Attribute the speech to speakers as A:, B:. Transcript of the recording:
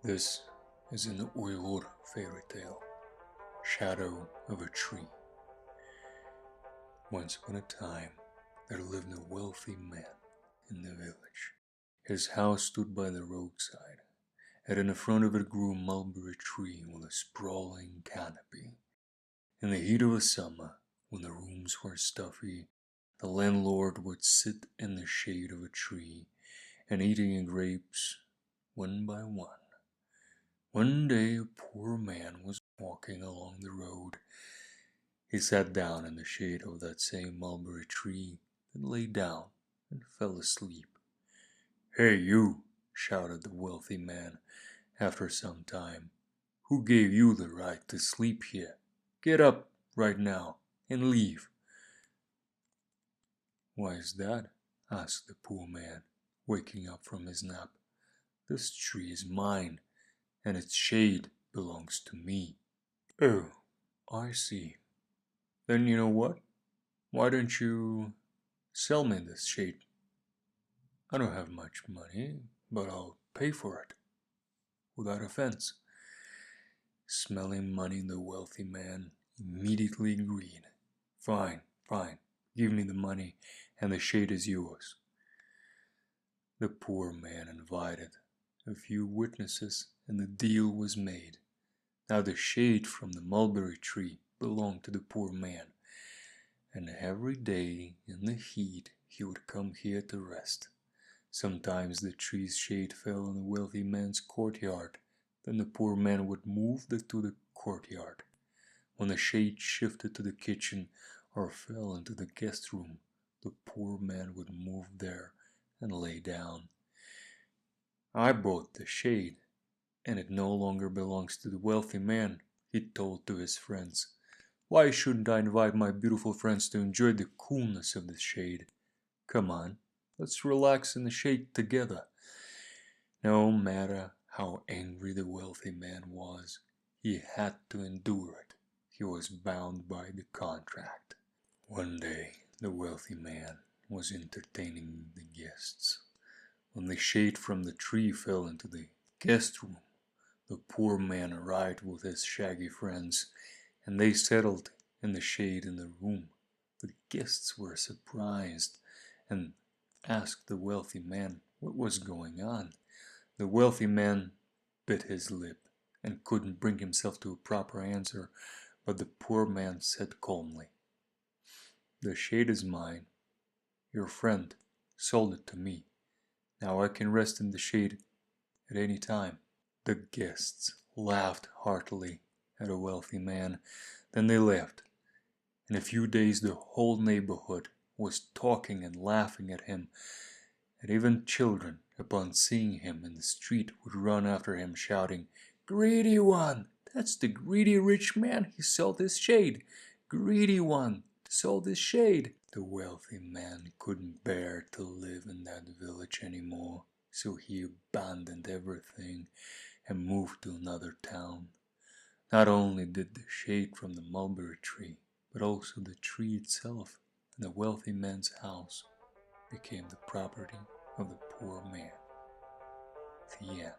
A: This is an UYGHUR fairy tale, Shadow of a Tree. Once upon a time, there lived a wealthy man in the village. His house stood by the roadside, and in the front of it grew a mulberry tree with a sprawling canopy. In the heat of the summer, when the rooms were stuffy, the landlord would sit in the shade of a tree and eating grapes one by one. One day a poor man was walking along the road. He sat down in the shade of that same mulberry tree, then lay down and fell asleep. "Hey you!" shouted the wealthy man after some time. "Who gave you the right to sleep here? Get up right now and leave." "Why is that?" asked the poor man, waking up from his nap. "This tree is mine, and its shade belongs to me." "Oh, I see. Then you know what? Why don't you sell me this shade? I don't have much money, but I'll pay for it, without offense." Smelling money, the wealthy man immediately agreed. Fine, give me the money, and the shade is yours." The poor man invited a few witnesses, and the deal was made. Now the shade from the mulberry tree belonged to the poor man, and every day in the heat he would come here to rest. Sometimes the tree's shade fell in the wealthy man's courtyard. Then the poor man would move to the courtyard. When the shade shifted to the kitchen or fell into the guest room, the poor man would move there and lay down. "I bought the shade, and it no longer belongs to the wealthy man," he told to his friends. "Why shouldn't I invite my beautiful friends to enjoy the coolness of the shade? Come on, let's relax in the shade together." No matter how angry the wealthy man was, he had to endure it. He was bound by the contract. One day, the wealthy man was entertaining the guests. When the shade from the tree fell into the guest room, the poor man arrived with his shaggy friends, and they settled in the shade in the room. The guests were surprised and asked the wealthy man what was going on. The wealthy man bit his lip and couldn't bring himself to a proper answer, but the poor man said calmly, "The shade is mine. Your friend sold it to me. Now I can rest in the shade at any time." The guests laughed heartily at the wealthy man. Then they left. In a few days the whole neighborhood was talking and laughing at him, and even children, upon seeing him in the street, would run after him shouting, "Greedy one! That's the greedy rich man, he sold his shade! Greedy one, sold his shade!" The wealthy man couldn't bear to live in that village anymore, so he abandoned everything and moved to another town. Not only did the shade from the mulberry tree, but also the tree itself and the wealthy man's house became the property of the poor man. The end.